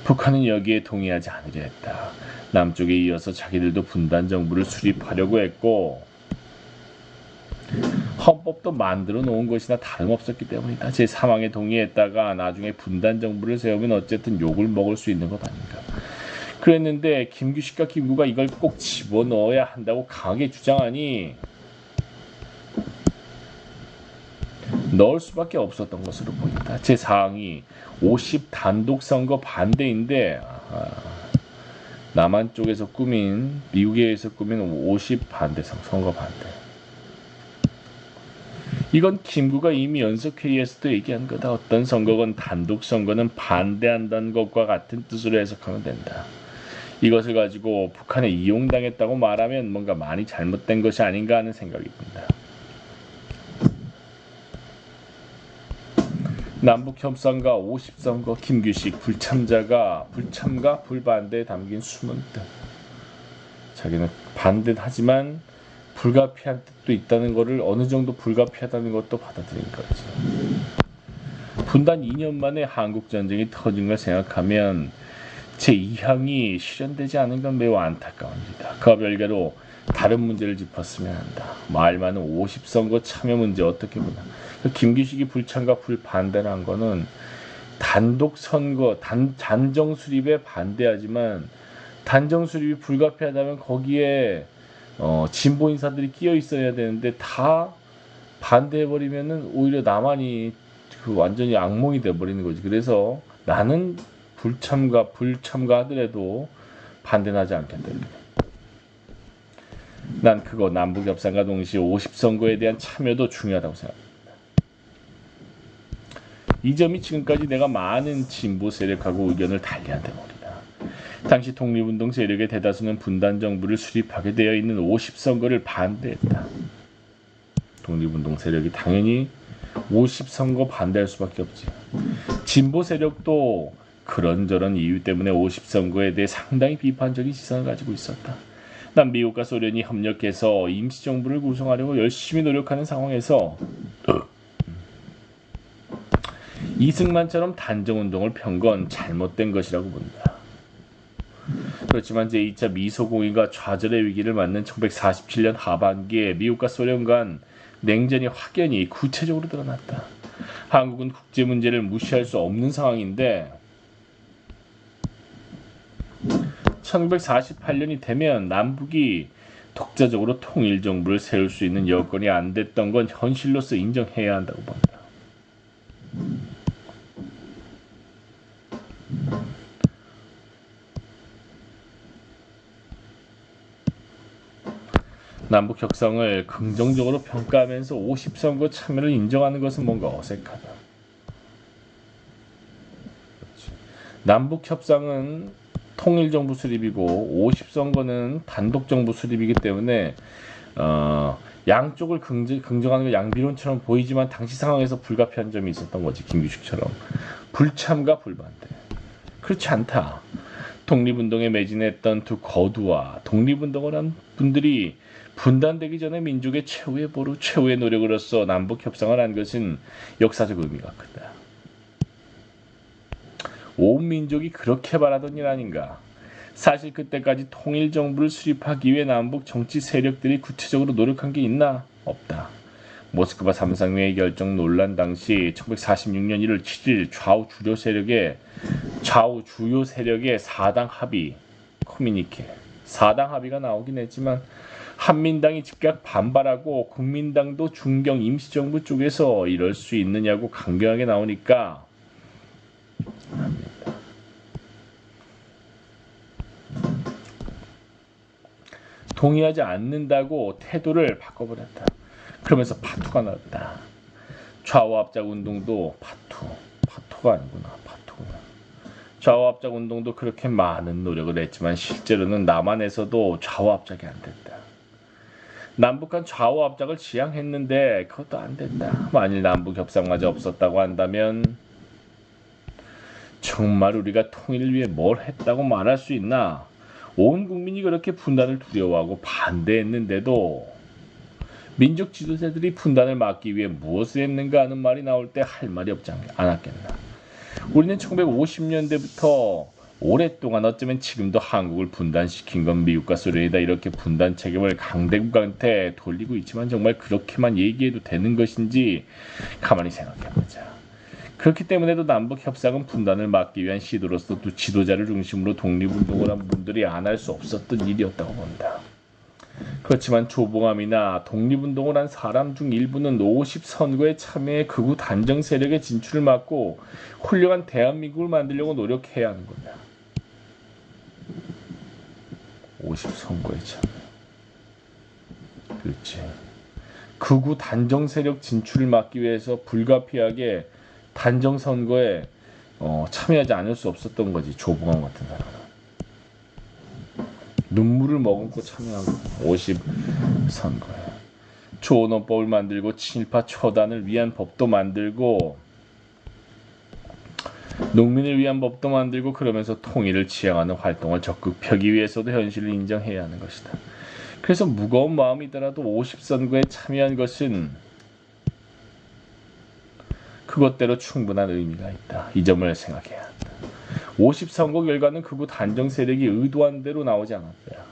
북한은 여기에 동의하지 않으려 했다. 남쪽에 이어서 자기들도 분단정부를 수립하려고 했고 헌법도 만들어 놓은 것이나 다름없었기 때문이다. 제3항에 동의했다가 나중에 분단정부를 세우면 어쨌든 욕을 먹을 수 있는 것 아닌가. 그랬는데 김규식과 김구가 이걸 꼭 집어넣어야 한다고 강하게 주장하니 넣을 수밖에 없었던 것으로 보인다. 제4항이 50 단독선거 반대인데 남한 쪽에서 꾸민 미국에 의해서 꾸민 50 반대성 선거 반대. 이건 김구가 이미 연석회의에서도 얘기한 거다. 어떤 선거건 단독 선거는 반대한다는 것과 같은 뜻으로 해석하면 된다. 이것을 가지고 북한에 이용당했다고 말하면 뭔가 많이 잘못된 것이 아닌가 하는 생각이 든다. 남북협상과 50선거 김규식 불참가 불반대에 담긴 숨은 뜻. 자기는 반대하지만 불가피한 뜻도 있다는 것을 어느 정도 불가피하다는 것도 받아들인 거지. 분단 2년 만에 한국전쟁이 터진 걸 생각하면 제2항이 실현되지 않은 건 매우 안타까운 일이다. 그와 별개로 다른 문제를 짚었으면 한다. 말 많은 50선거 참여 문제 어떻게 보나. 김규식이 불참과 불반대를 한 거는 단독 선거, 단정 수립에 반대하지만 단정 수립이 불가피하다면 거기에 진보 인사들이 끼어 있어야 되는데 다 반대해버리면은 오히려 남한이 완전히 악몽이 돼버리는 거지. 그래서 나는 불참가 하더라도 반대는 하지 않겠다. 난 그거 남북협상과 동시에 50선거에 대한 참여도 중요하다고 생각합니다. 이 점이 지금까지 내가 많은 진보 세력하고 의견을 달리한 대목이다. 당시 독립운동 세력의 대다수는 분단정부를 수립하게 되어 있는 50선거를 반대했다. 독립운동 세력이 당연히 50선거 반대할 수밖에 없지. 진보 세력도 그런저런 이유 때문에 50선거에 대해 상당히 비판적인 시선을 가지고 있었다. 난 미국과 소련이 협력해서 임시정부를 구성하려고 열심히 노력하는 상황에서 이승만처럼 단정운동을 편 건 잘못된 것이라고 본다. 그렇지만 제2차 미소공의가 좌절의 위기를 맞는 1947년 하반기에 미국과 소련 간 냉전이 확연히 구체적으로 드러났다. 한국은 국제 문제를 무시할 수 없는 상황인데 1948년이 되면 남북이 독자적으로 통일 정부를 세울 수 있는 여건이 안 됐던 건 현실로서 인정해야 한다고 봅니다. 남북 협상을 긍정적으로 평가하면서 50선거 참여를 인정하는 것은 뭔가 어색하다. 남북 협상은 통일정부 수립이고 50선거는 단독정부 수립이기 때문에 양쪽을 긍정하는 게 양비론처럼 보이지만 당시 상황에서 불가피한 점이 있었던 거지. 김규식처럼 불참과 불반대. 그렇지 않다. 독립운동에 매진했던 두 거두와 독립운동을 한 분들이 분단되기 전에 민족의 최후의 보루, 최후의 노력으로서 남북 협상을 한 것은 역사적 의미가 크다. 온 민족이 그렇게 바라던 일 아닌가. 사실 그때까지 통일정부를 수립하기 위해 남북 정치 세력들이 구체적으로 노력한 게 있나? 없다. 모스크바 삼상회의 결정 논란 당시 1946년 1월 7일 좌우 주요 세력의 4당 합의 커뮤니케 4당 합의가 나오긴 했지만 한민당이 즉각 반발하고 국민당도 중경 임시정부 쪽에서 이럴 수 있느냐고 강경하게 나오니까 동의하지 않는다고 태도를 바꿔버렸다. 그러면서 파투가 났다. 좌우합작 운동도 파투가 아니구나. 파투구나. 좌우합작 운동도 그렇게 많은 노력을 했지만 실제로는 남한에서도 좌우합작이 안 됐다. 남북한 좌우합작을 지향했는데 그것도 안 됐다. 만일 남북 협상마저 없었다고 한다면 정말 우리가 통일을 위해 뭘 했다고 말할 수 있나? 온 국민이 그렇게 분단을 두려워하고 반대했는데도 민족 지도자들이 분단을 막기 위해 무엇을 했는가 하는 말이 나올 때 할 말이 없지 않았겠나. 우리는 1950년대부터 오랫동안 어쩌면 지금도 한국을 분단시킨 건 미국과 소련이다 이렇게 분단 책임을 강대국한테 돌리고 있지만 정말 그렇게만 얘기해도 되는 것인지 가만히 생각해보자. 그렇기 때문에도 남북 협상은 분단을 막기 위한 시도로서 또 지도자를 중심으로 독립운동을 한 분들이 안 할 수 없었던 일이었다고 본다. 그렇지만 조봉암이나 독립운동을 한 사람 중 일부는 50선거에 참여해 극우 단정 세력의 진출을 막고 훌륭한 대한민국을 만들려고 노력해야 하는 거다. 50선거에 참여. 그렇지. 극우 단정 세력 진출을 막기 위해서 불가피하게 단정 선거에 참여하지 않을 수 없었던 거지. 조봉암 같은 사람은. 눈물을 머금고 참여하고 50선거에 조언법을 만들고 친일파 처단을 위한 법도 만들고 농민을 위한 법도 만들고 그러면서 통일을 지향하는 활동을 적극 펴기 위해서도 현실을 인정해야 하는 것이다. 그래서 무거운 마음이더라도 50선거에 참여한 것은 그것대로 충분한 의미가 있다. 이 점을 생각해야 한다. 50선거 결과는 극우 단정 세력이 의도한 대로 나오지 않았다.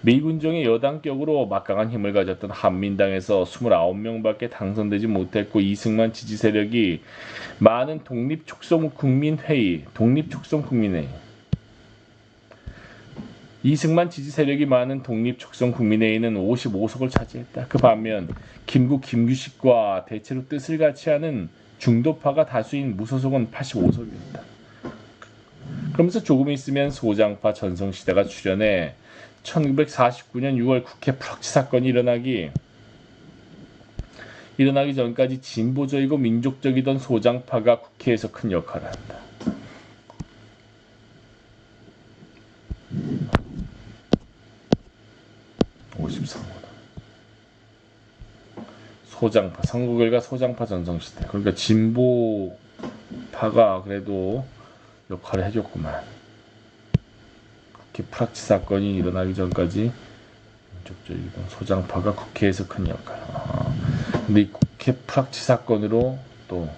미군정의 여당격으로 막강한 힘을 가졌던 한민당에서 29명밖에 당선되지 못했고 이승만 지지 세력이 많은 독립촉성국민회의 이승만 지지 세력이 많은 독립촉성국민회의는 55석을 차지했다. 그 반면 김규식과 대체로 뜻을 같이 하는 중도파가 다수인 무소속은 85석이었다. 그러면서 조금 있으면 소장파 전성시대가 출현해 1949년 6월 국회 프락치 사건이 일어나기 전까지 진보적이고 민족적이던 소장파가 국회에서 큰 역할을 한다. 소장파, 선거 결과 소장파 전성시대. 그러니까 진보파가 그래도 역할을 해줬구만. 국회 프락치 사건이 일어나기 전까지 민족적이던 소장파가 국회에서 큰 역할. 근데 이 국회 프락치 사건으로 또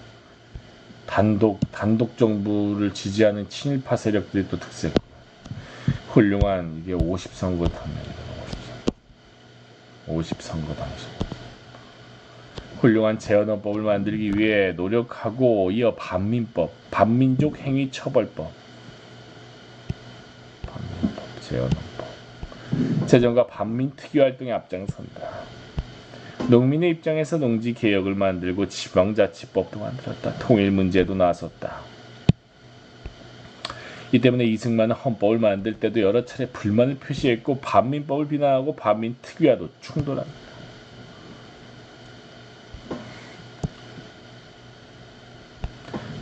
단독 정부를 지지하는 친일파 세력들이 또 특색. 훌륭한 이게 50선거 당면이다. 50선거 당시. 훌륭한 재헌헌법을 만들기 위해 노력하고 이어 반민법, 반민족 행위 처벌법. 재헌헌법. 재정과 반민 특위 활동에 앞장선다. 농민의 입장에서 농지 개혁을 만들고 지방자치법도 만들었다. 통일 문제도 나섰다. 이 때문에 이승만은 헌법을 만들 때도 여러 차례 불만을 표시했고 반민법을 비난하고 반민 특위와도 충돌합니다.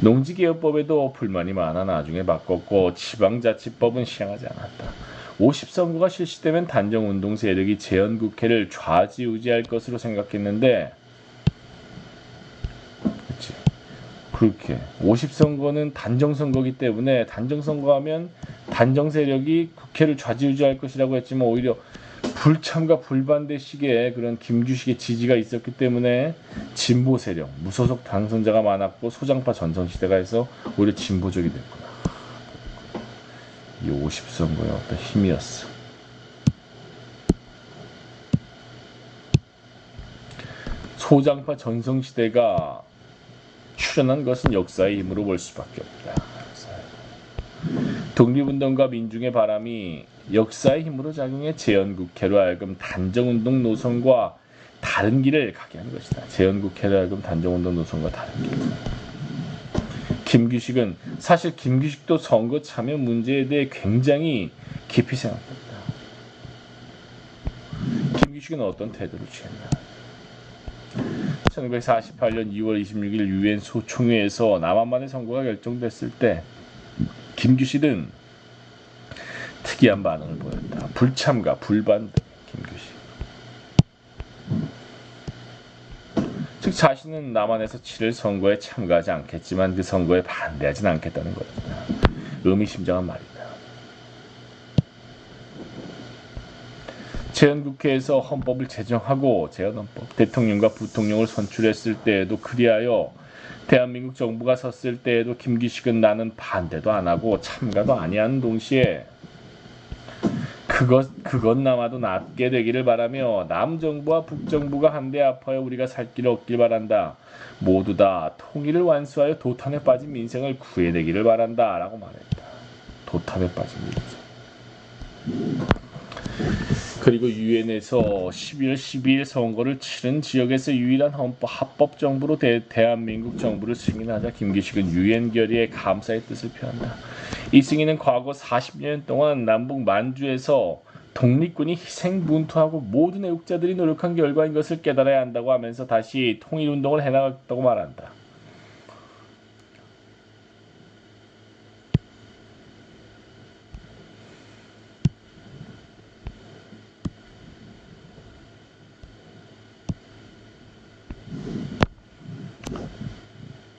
농지개혁법에도 불만이 많아 나중에 바꿨고 지방자치법은 시행하지 않았다. 50선거가 실시되면 단정운동 세력이 재헌국회를 좌지우지할 것으로 생각했는데 그렇게 50선거는 단정선거이기 때문에 단정선거하면 단정세력이 국회를 좌지우지할 것이라고 했지만 오히려 불참과 불반대식의 그런 김규식의 지지가 있었기 때문에 진보 세력, 무소속 당선자가 많았고 소장파 전성시대가 해서 오히려 진보적이 됐구나. 이 50선거의 어떤 힘이었어. 소장파 전성시대가 출현한 것은 역사의 힘으로 볼 수밖에 없다. 독립운동과 민중의 바람이 역사의 힘으로 작용해 재헌국회로 하여금 단정운동 노선과 다른 길을 가게 한 것이다. 재헌국회로 하여금 단정운동 노선과 다른 길. 김규식은 사실 김규식도 선거 참여 문제에 대해 굉장히 깊이 생각했다. 김규식은 어떤 태도를 취했나? 1948년 2월 26일 유엔 소총회에서 남한만의 선거가 결정됐을 때 김규식은 특이한 반응을 보였다. 불참과 불반대. 김규식. 즉 자신은 남한에서 치를 선거에 참가하지 않겠지만 그 선거에 반대하진 않겠다는 거였다. 의미심장한 말이다. 재헌국회에서 헌법을 제정하고 재헌헌법, 대통령과 부통령을 선출했을 때에도 그리하여 대한민국 정부가 섰을 때에도 김규식은 나는 반대도 안 하고 참가도 아니하는 동시에 그것나마도 낫게 되기를 바라며 남정부와 북정부가 한데 아파요 우리가 살 길을 얻길 바란다. 모두 다 통일을 완수하여 도탄에 빠진 민생을 구해내기를 바란다 라고 말했다. 도탄에 빠진 민생. 그리고 유엔에서 12월 12일 선거를 치른 지역에서 유일한 합법 정부로 대한민국 정부를 승인하자 김규식은 유엔 결의에 감사의 뜻을 표한다. 이 승인은 과거 40년 동안 남북 만주에서 독립군이 희생분투하고 모든 애국자들이 노력한 결과인 것을 깨달아야 한다고 하면서 다시 통일운동을 해나갔다고 말한다.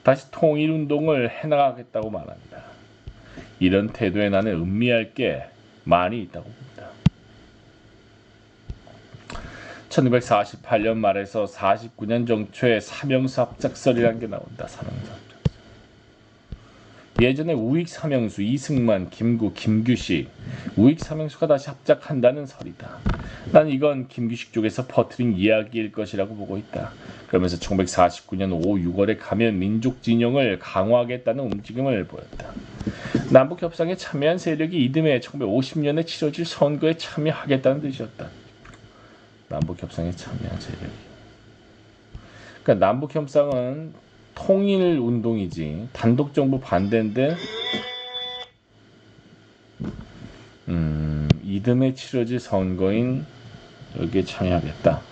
다시 통일운동을 해나가겠다고 말한다. 이런 태도에 나는 음미할 게 많이 있다고 봅니다. 1948년 말에서 49년 정초에 사명수 합작설이라는 게 나온다. 사명수 합작설. 예전에 우익 사명수 이승만, 김구, 김규식 우익 사명수가 다시 합작한다는 설이다. 난 이건 김규식 쪽에서 퍼뜨린 이야기일 것이라고 보고 있다. 그러면서 1949년 5, 6월에 가면 민족 진영을 강화하겠다는 움직임을 보였다. 남북 협상에 참여한 세력이 이듬해 1950년에 치러질 선거에 참여하겠다는 뜻이었다. 남북 협상에 참여한 세력이. 그러니까 남북 협상은 통일 운동이지 단독 정부 반대인데 이듬해 치러질 선거인 여기에 참여하겠다.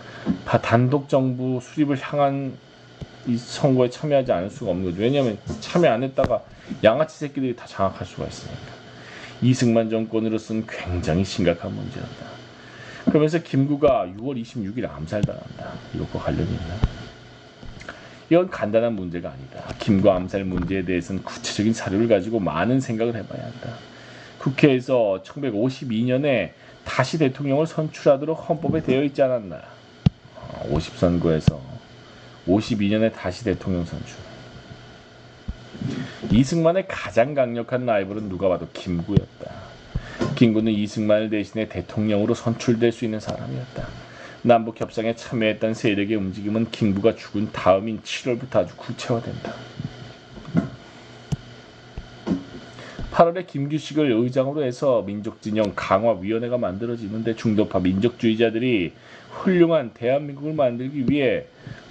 단독 정부 수립을 향한 이 선거에 참여하지 않을 수가 없는 거죠. 왜냐하면 참여 안 했다가 양아치 새끼들이 다 장악할 수가 있으니까. 이승만 정권으로서는 굉장히 심각한 문제였다. 그러면서 김구가 6월 26일 암살당한다. 이것과 관련이 있나? 이건 간단한 문제가 아니다. 김구 암살 문제에 대해서는 구체적인 사료를 가지고 많은 생각을 해봐야 한다. 국회에서 1952년에 다시 대통령을 선출하도록 헌법에 되어 있지 않았나. 50선거에서 52년에 다시 대통령 선출. 이승만의 가장 강력한 라이벌은 누가 봐도 김구였다. 김구는 이승만을 대신해 대통령으로 선출될 수 있는 사람이었다. 남북협상에 참여했던 세력의 움직임은 김구가 죽은 다음인 7월부터 아주 구체화된다. 8월에 김규식을 의장으로 해서 민족진영 강화위원회가 만들어지는데 중도파 민족주의자들이 훌륭한 대한민국을 만들기 위해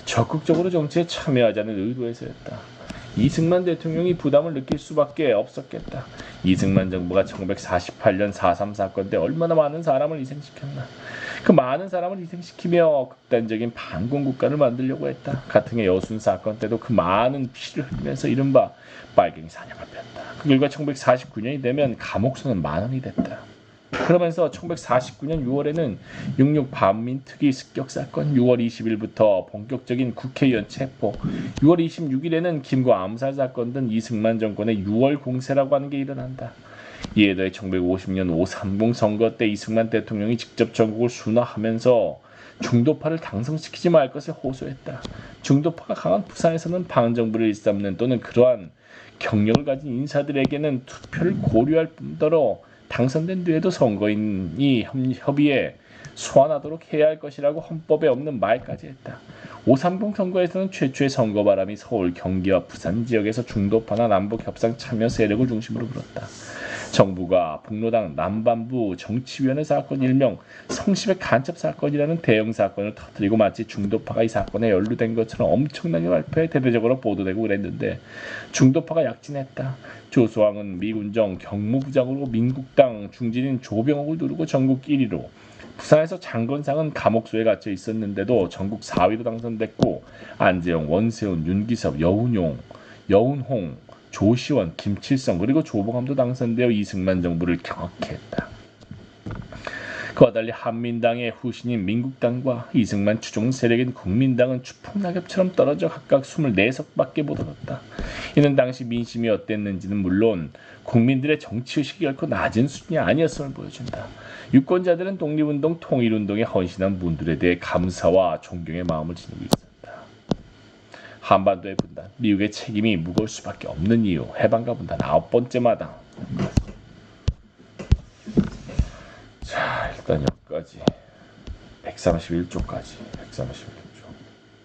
적극적으로 정치에 참여하자는 의도에서였다. 이승만 대통령이 부담을 느낄 수밖에 없었겠다. 이승만 정부가 1948년 4.3 사건 때 얼마나 많은 사람을 희생시켰나. 그 많은 사람을 희생시키며 극단적인 반공 국가를 만들려고 했다. 같은 해 여순 사건 때도 그 많은 피를 흘리면서 이른바 빨갱이 사냥을 폈다. 그 결과 1949년이 되면 감옥수는 10,000원이 됐다. 그러면서 1949년 6월에는 6.6 반민특위 습격 사건, 6월 20일부터 본격적인 국회의원 체포, 6월 26일에는 김구 암살 사건 등 이승만 정권의 6월 공세라고 하는 게 일어난다. 이에 더해 1950년 5.30 선거 때 이승만 대통령이 직접 전국을 순화하면서 중도파를 당선시키지 말 것을 호소했다. 중도파가 강한 부산에서는 반정부를 일삼는 또는 그러한 경력을 가진 인사들에게는 투표를 고려할 뿐더러 당선된 뒤에도 선거인이 협의에 소환하도록 해야 할 것이라고 헌법에 없는 말까지 했다. 5.30 선거에서는 최초의 선거 바람이 서울, 경기와 부산 지역에서 중도파나 남북 협상 참여 세력을 중심으로 불었다. 정부가 북로당 남반부 정치위원회 사건 일명 성심의 간첩 사건이라는 대형 사건을 터뜨리고 마치 중도파가 이 사건에 연루된 것처럼 엄청나게 발표해 대대적으로 보도되고 그랬는데 중도파가 약진했다. 조수왕은 미군정 경무부장으로 민국당 중진인 조병옥을 누르고 전국 1위로, 부산에서 장건상은 감옥소에 갇혀 있었는데도 전국 4위로 당선됐고, 안재영, 원세훈, 윤기섭, 여운홍, 조시원, 김칠성 그리고 조봉암도 당선되어 이승만 정부를 경악했다. 그와 달리 한민당의 후신인 민국당과 이승만 추종 세력인 국민당은 추풍낙엽처럼 떨어져 각각 24석밖에 못 얻었다. 이는 당시 민심이 어땠는지는 물론 국민들의 정치의식이 결코 낮은 수준이 아니었음을 보여준다. 유권자들은 독립운동, 통일운동에 헌신한 분들에 대해 감사와 존경의 마음을 지니고 있었다. 한반도의 분단, 미국의 책임이 무거울 수밖에 없는 이유, 해방과 분단 9번째 마당. 자, 일단 여기까지 131조까지 131조.